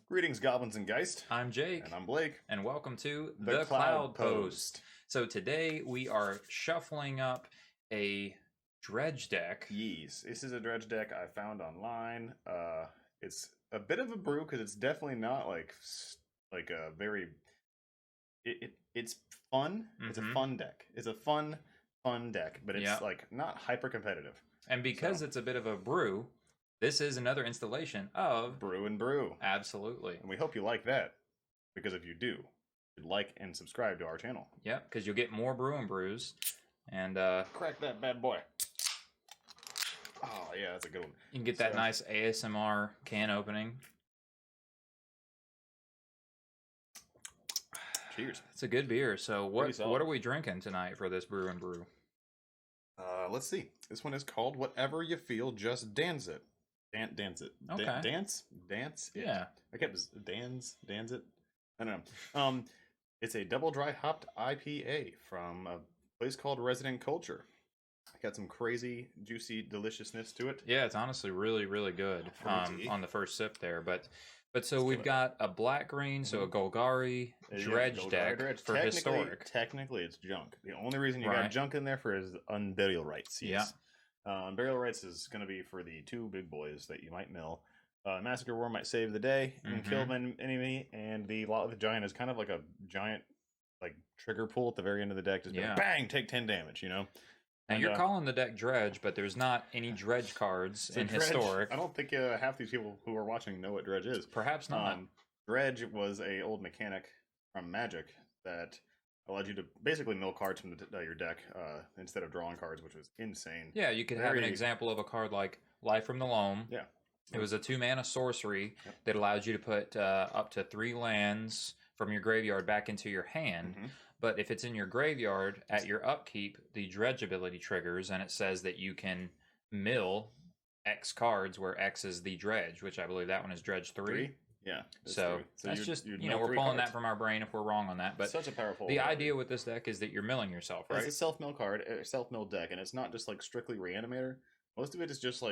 Greetings, goblins and geist. I'm Jake. And I'm Blake. And welcome to The Cloudpost. So today we are shuffling up a dredge deck. Yes, this is a dredge deck I found online. It's a bit of a brew because it's definitely not like a very. It's fun. It's a fun deck. It's a fun deck, but it's like not hyper competitive. And because it's a bit of a brew, this is another installation of Brew and Brew. Absolutely. And we hope you like that, because if you do, like and subscribe to our channel. Yep, because you'll get more brew and brews. And crack that bad boy. Oh yeah, that's a good one. You can get that nice ASMR can opening. Cheers. It's a good beer. So what are we drinking tonight for this brew and brew? Let's see. This one is called Whatever You Feel, Just Dance It. Dance it. Okay. Dance it. Yeah. I kept dance it. I don't know. It's a double dry hopped IPA from a place called Resident Culture. Got some crazy, juicy deliciousness to it. Yeah, it's honestly really, really good on the first sip there. But so we've got a black green, so a Golgari dredge deck for historic. Technically, it's junk. The only reason you got junk in there for is unburial rights. Yes. Yeah. Burial rights is going to be for the two big boys that you might mill. Massacre War might save the day and kill an enemy, and the Lot of the Giant is kind of like a giant trigger pull at the very end of the deck. Just bang, take 10 damage, you know? Now, you're calling the deck Dredge, but there's not any Dredge cards in Historic. I don't think half these people who are watching know what Dredge is. Perhaps not. Dredge was a old mechanic from Magic that allowed you to basically mill cards from your deck instead of drawing cards, which was insane. Yeah, you could have an example of a card like Life from the Loam. Yeah. It was a 2-mana sorcery that allowed you to put up to 3 lands from your graveyard back into your hand. But if it's in your graveyard, at your upkeep, the Dredge ability triggers, and it says that you can mill X cards, where X is the Dredge, which I believe that one is Dredge 3. Yeah. So that's just, we're pulling that from our brain if we're wrong on that. But such a powerful. The idea with this deck is that you're milling yourself, right? It's a self-mill card, a self-mill deck, and it's not just strictly Reanimator. Most of it is just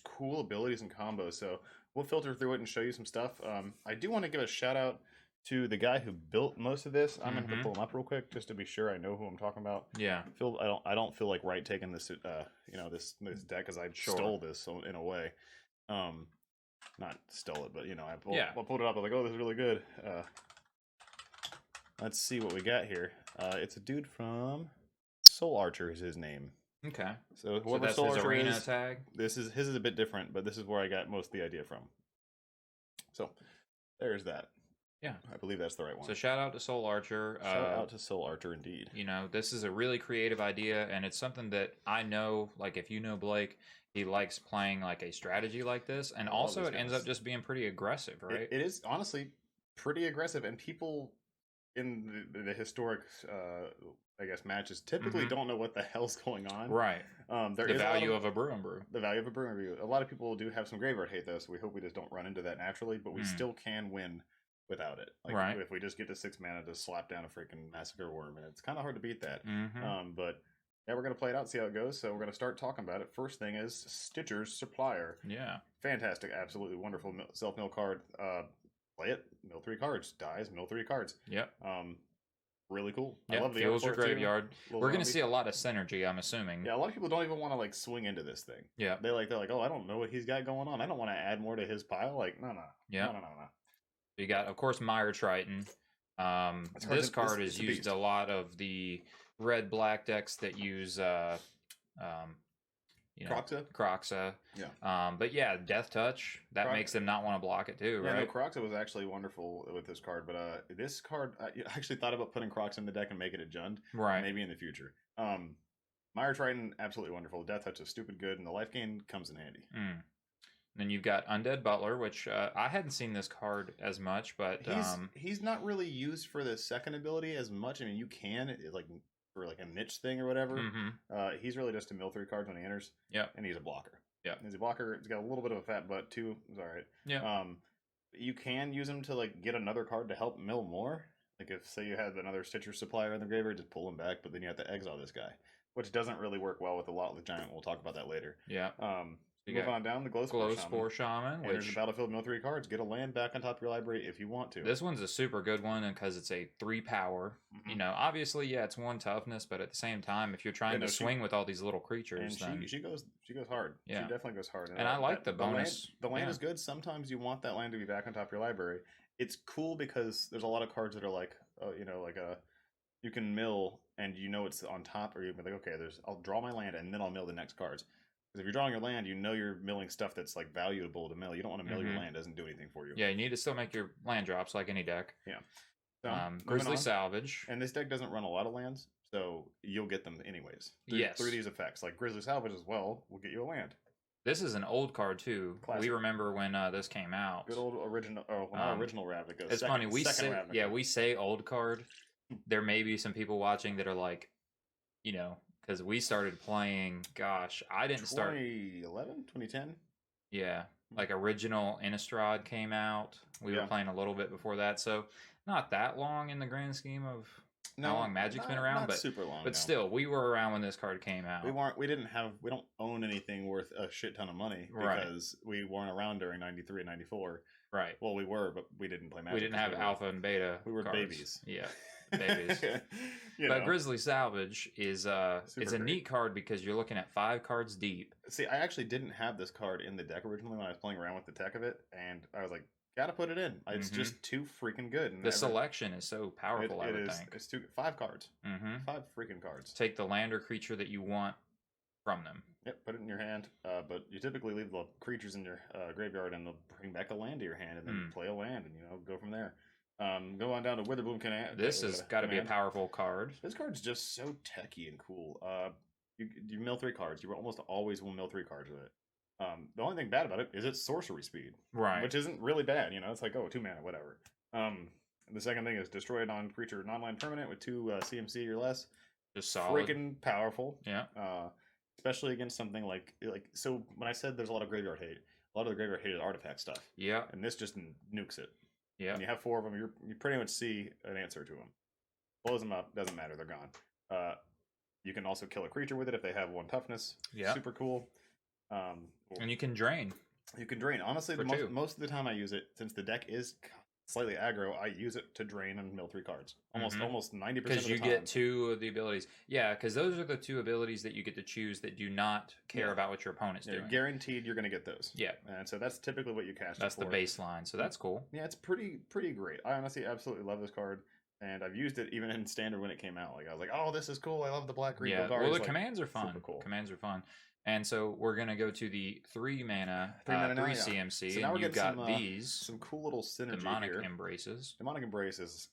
cool abilities and combos. So we'll filter through it and show you some stuff. I do want to give a shout out to the guy who built most of this. I'm gonna pull him up real quick just to be sure I know who I'm talking about. Yeah. I don't feel like right taking this this deck, because I stole this in a way. Not stole it, but I pulled it up. I was like, oh, this is really good. Let's see what we got here. It's a dude from Soul Archer is his name. Okay. So whoever that's Soul his Archer arena tag. His is a bit different, but this is where I got most of the idea from. So there's that. Yeah, I believe that's the right one. So shout out to Soul Archer. Shout out to Soul Archer, indeed. This is a really creative idea, and it's something that I know, if you know Blake, he likes playing a strategy like this, and also it ends up just being pretty aggressive, right? It is honestly pretty aggressive, and people in the historic, matches typically don't know what the hell's going on. Right. The value of a brew and brew. The value of a brew and brew. A lot of people do have some graveyard hate, though, so we hope we just don't run into that naturally, but we still can win without it. If we just get to 6 mana to slap down a freaking Massacre Worm, and it's kind of hard to beat that. But yeah, we're going to play it out, see how it goes. So we're going to start talking about it. First thing is Stitcher's Supplier. Yeah. Fantastic, absolutely wonderful self-mill card. Play it, mill 3 cards. Dies, mill 3 cards. Yep. Really cool. Yep. I love the fills your graveyard. We're going to see a lot of synergy, I'm assuming. Yeah, a lot of people don't even want to swing into this thing. Yeah. They're like, oh, I don't know what he's got going on. I don't want to add more to his pile. No. Yeah. No. You got, of course, meyerton. This card is used a lot of the red-black decks that use Kroxa. Yeah. But yeah, Death Touch, that makes them not want to block it too, right? Yeah, no, Kroxa was actually wonderful with this card, but this card, I actually thought about putting Kroxa in the deck and making it Jund. Right. Maybe in the future. Meyerton, absolutely wonderful. Death Touch is stupid good, and the life gain comes in handy. Then you've got Undead Butler, which I hadn't seen this card as much, but he's not really used for the second ability as much. I mean, you can for a niche thing or whatever. He's really just to mill 3 cards when he enters. Yeah, and he's a blocker. Yeah, he's a blocker. He's got a little bit of a fat butt too. It's all right. Yeah. You can use him to get another card to help mill more. If say you had another Stitcher Supplier in the graveyard, just pull him back, but then you have to exile this guy, which doesn't really work well with a lot of the Giant. We'll talk about that later. Yeah. Move on down, the Glow Spore Shaman, which enters the battlefield, mill 3 cards. Get a land back on top of your library if you want to. This one's a super good one because it's a 3 power. You know, obviously, yeah, it's 1 toughness, but at the same time, if you're trying to swing with all these little creatures, and then she goes hard. Yeah. She definitely goes hard. And I like the bonus. The land is good. Sometimes you want that land to be back on top of your library. It's cool because there's a lot of cards that are like, you can mill and you know it's on top, or you can be like, okay, I'll draw my land and then I'll mill the next cards. Because if you're drawing your land, you know you're milling stuff that's like valuable to mill. You don't want to mill your land; it doesn't do anything for you. Yeah, you need to still make your land drops like any deck. Yeah. So, Grizzly Salvage. And this deck doesn't run a lot of lands, so you'll get them anyways. Yes. Through these effects. Like Grizzly Salvage as well will get you a land. This is an old card too. Classic. We remember when this came out. Good old original, not original Ravnica. It's funny, we say old card. There may be some people watching that are like, because we started playing, gosh, I didn't start 2011, 2010. Yeah, like original Innistrad came out. We were playing a little bit before that, so not that long in the grand scheme of how long Magic's been around, but super long. But still, we were around when this card came out. We don't own anything worth a shit ton of money because we weren't around during 93 and 94. Right. Well, we were, but we didn't play Magic. We didn't have alpha and beta. We were cards. babies. Yeah. Babies. But Grizzly Salvage is it's a neat card because you're looking at 5 cards deep. See, I actually didn't have this card in the deck originally when I was playing around with the tech of it, and I was like, gotta put it in. It's just too freaking good. And the selection is so powerful, I would think. It's 5 cards. 5 freaking cards. Take the land or creature that you want from them. Yep, put it in your hand, but you typically leave the creatures in your graveyard and they'll bring back a land to your hand and then play a land and go from there. Go on down to Witherbloom Command. This has got to be a powerful card. This card's just so techy and cool. You mill 3 cards. You almost always will mill 3 cards with it. The only thing bad about it is its sorcery speed, right? Which isn't really bad. It's like 2 mana, whatever. The second thing is destroy a non-creature non-land permanent with 2 CMC or less. Just solid. Freaking powerful. Yeah. Especially against something like so. When I said there's a lot of graveyard hate, a lot of the graveyard hate is artifact stuff. Yeah. And this just nukes it. Yeah. And you have 4 of them. You pretty much see an answer to them. Blows them up. Doesn't matter. They're gone. You can also kill a creature with it if they have 1 toughness. Yeah. Super cool. And you can drain. You can drain. Honestly, most of the time I use it, since the deck is slightly aggro, I use it to drain and mill 3 cards. Almost 90% of the time. Because you get 2 of the abilities. Yeah, because those are the 2 abilities that you get to choose that do not care about what your opponent's doing. Guaranteed you're going to get those. Yeah. And so that's typically what you cast. That's the baseline, so that's cool. Yeah, it's pretty great. I honestly absolutely love this card. And I've used it even in standard when it came out. I was like, oh, this is cool. I love the black green cards. Well, the commands are fun. Cool. Commands are fun. And so we're going to go to the 3 mana, 3 CMC, so and you've got some cool little synergy Demonic here. Embraces. Demonic Embrace is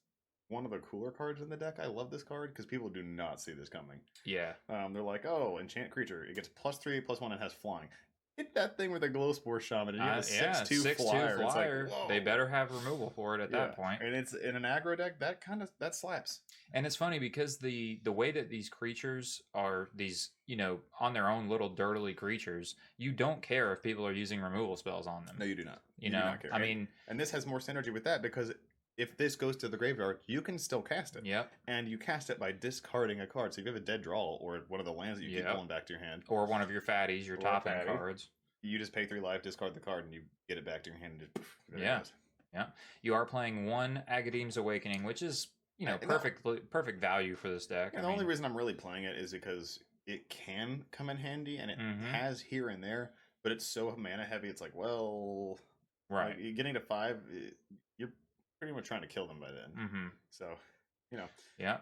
one of the cooler cards in the deck. I love this card because people do not see this coming. Yeah. They're like, oh, enchant creature. It gets +3, +1, and has flying. Hit that thing with a Glow Spore Shaman, and you have a 6/2 flyer. It's like, they better have removal for it at that point. And it's in an aggro deck that slaps. And it's funny because the way that these creatures are these on their own little dirtily creatures, you don't care if people are using removal spells on them. No, you do not. You do not care. I mean, and this has more synergy with that because if this goes to the graveyard, you can still cast it. Yep. And you cast it by discarding a card. So if you have a dead draw or one of the lands that you keep pulling back to your hand, or one of your fatties, your top end cards, you just pay 3 life, discard the card, and you get it back to your hand. And just yeah. You are playing 1 Agadeem's Awakening, which is perfect value for this deck. And the only reason I'm really playing it is because it can come in handy, and it has here and there, but it's so mana heavy. It's like, well, right, like, getting to 5, you're pretty much trying to kill them by then. So, yeah.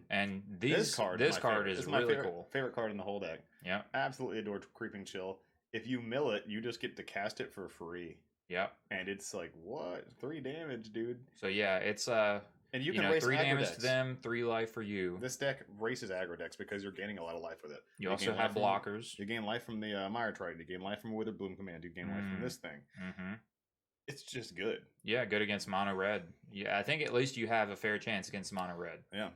And this card is my really cool. Favorite card in the whole deck. Yeah, absolutely adore Creeping Chill. If you mill it, you just get to cast it for free. Yeah, and it's like, what, 3 damage, dude? So yeah, it's and you can race 3 damage decks. to them, 3 life for you. This deck races aggro decks because you're gaining a lot of life with it. You also have blockers. You gain life from the meyerton. You gain life from Witherbloom Command. You gain life from this thing. It's just good. Yeah, good against mono red. Yeah, I think at least you have a fair chance against mono red. Yeah,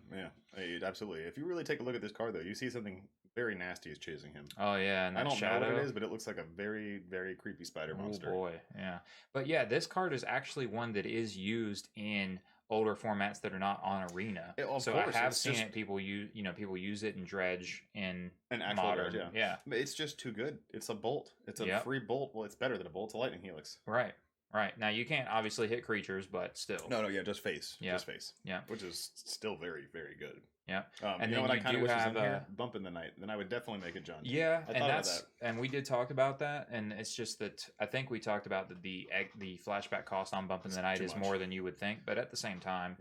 absolutely. If you really take a look at this card, though, you see something very nasty is chasing him. Oh yeah, and I don't shadow. know what it is, but it looks like a very, very creepy spider monster. Oh boy, yeah. But yeah, this card is actually one that is used in older formats that are not on Arena. So course, I have seen it. People use it in Dredge in actual modern. Dredge, yeah. But it's just too good. It's a bolt. It's a free bolt. Well, it's better than a bolt. It's a lightning helix. Right. Now you can't obviously hit creatures, but still. No, just face. Yeah. Just face. Yeah. Which is still very, very good. Yeah. And you know what I kind of wish was in here? Bump in the night. Then I would definitely make it John. Yeah, and we did talk about that, and it's just that I think we talked about that the flashback cost on Bump in the Night is more than you would think, but at the same time,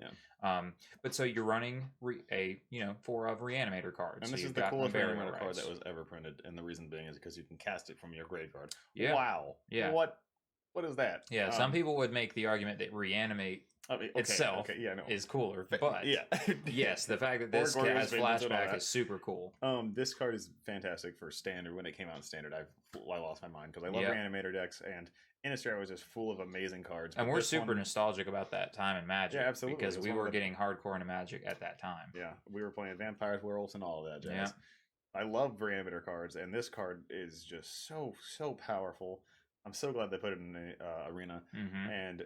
but so you're running 4 of Reanimator cards. And this is the coolest Reanimator card that was ever printed, and the reason being is because you can cast it from your graveyard. Yeah. Wow. Yeah. What is that? Yeah, some people would make the argument that Reanimate itself is cooler, but yes, the fact that this has flashback is super cool. This card is fantastic for Standard. When it came out in Standard, I lost my mind because I love Reanimator decks, and Innistrad was just full of amazing cards. And we're super nostalgic about that time in Magic. Yeah, absolutely. Because we were getting hardcore into Magic at that time. Yeah, we were playing Vampires, Werewolves, and all of that jazz. Yeah. I love Reanimator cards, and this card is just so powerful. I'm so glad they put it in the Arena. And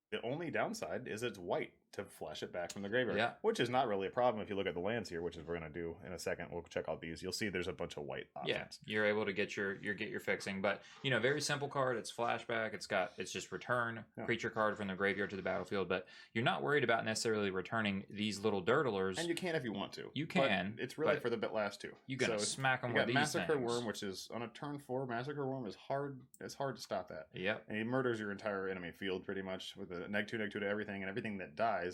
the only downside is it's white to flash it back from the graveyard, which is not really a problem if you look at the lands here, which is we're going to do in a second. We'll check out these. You'll see there's a bunch of white options. Yeah, you're able to get your fixing, but very simple card. It's flashback. It's just return creature card from the graveyard to the battlefield, but you're not worried about necessarily returning these little dirtlers. And you can if you want to. You can. But it's really for the last 2. You're gonna smack them with these Massacre things. Worm, which is on a turn 4. Massacre Worm is hard. It's hard to stop that. Yep. And he murders your entire enemy field pretty much with a -2/-2 to everything, and everything that dies.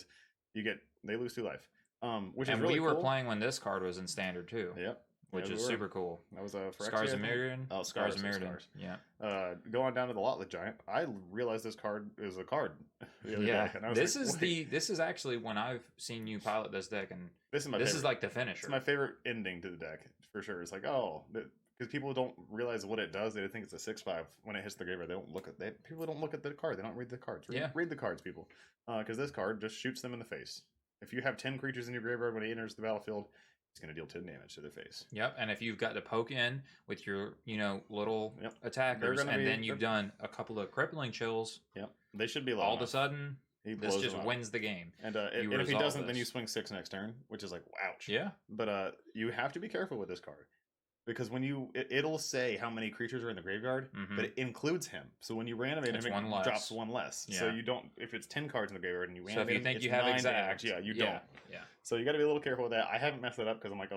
They lose 2 life. Which is really cool. We were playing when this card was in Standard too. Yep. Which is super cool. That was a Scars of Meyerton. Oh, Scars of Meyerton. Yeah. Going down to the Lotless Giant, I realized this card is a card. This is actually when I've seen you pilot this deck, and this is like the finisher. It's my favorite ending to the deck for sure. It's like because people don't realize what it does. They think it's a 6/5 when it hits the graveyard. People don't look at the card. They don't read the cards. Read the cards, people. Because this card just shoots them in the face. If you have 10 creatures in your graveyard when it enters the battlefield, it's going to deal 10 damage to their face. Yep, and if you've got to poke in with your little attackers, and then you've done a couple of crippling chills, they should be all of a sudden. This just wins the game. And if he doesn't, then you swing 6 next turn, which is like, ouch. Yeah. But you have to be careful with this card. Because when it'll say how many creatures are in the graveyard, but it includes him. So when you reanimate him, it drops 1 less. Yeah. So you don't, if it's 10 cards in the graveyard and you reanimate him, if you think you have exact, you don't. Yeah. So you got to be a little careful with that. I haven't messed it up because I'm like,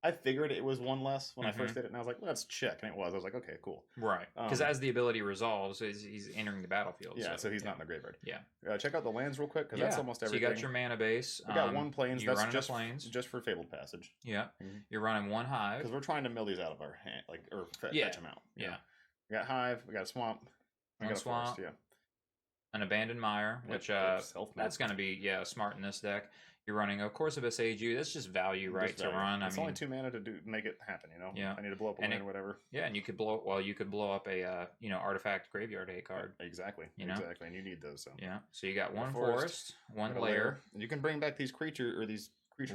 I figured it was 1 less when I first did it, and I was like, let's check, and it was. I was like, okay, cool. Right. Because as the ability resolves, he's entering the battlefield. Yeah, so he's not in the graveyard. Yeah. Check out the lands real quick, because that's almost everything. So you got your mana base. We got 1 plains. You're That's running just for Fabled Passage. Yeah. You're running 1 hive. Because we're trying to mill these out of our hand, or fetch them out. Yeah. We got hive. We got a swamp. We got a swamp. Forest, an abandoned mire, which that's going to be smart in this deck. You're running a Course of Age. That's just value, right? To run. It's only 2 mana to make it happen. Yeah. I need to blow up a land or whatever. Yeah, and you could blow up a artifact graveyard card. Exactly. Exactly, and you need those. So. Yeah. So you got 1 forest, 1 lair. You can bring back these creature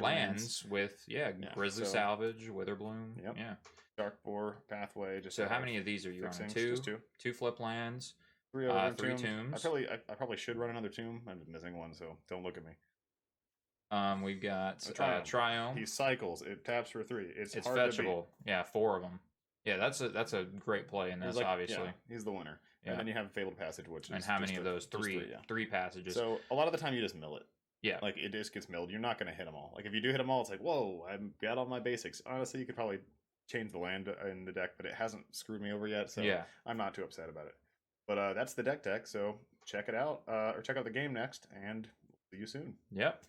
lands with Grizzly, Salvage, Witherbloom. Yep. Yeah. Dark Boar, Pathway. So how many of these are you running? 2. Just 2. 2 flip lands. 3 tombs. I probably should run another tomb. I'm missing 1, so don't look at me. We've got Triome. He cycles. It taps for 3. It's hard fetchable. Yeah, 4 of them. Yeah, that's a great play in this. Obviously, he's the winner. Yeah. And then you have Fabled Passage, which is and how many of those? 3. 3 passages. So a lot of the time you just mill it. Yeah, like it just gets milled. You're not going to hit them all. Like if you do hit them all, it's like whoa, I've got all my basics. Honestly, you could probably change the land in the deck, but it hasn't screwed me over yet. So I'm not too upset about it. But that's the deck. So check it out, or check out the game next, and see you soon. Yep.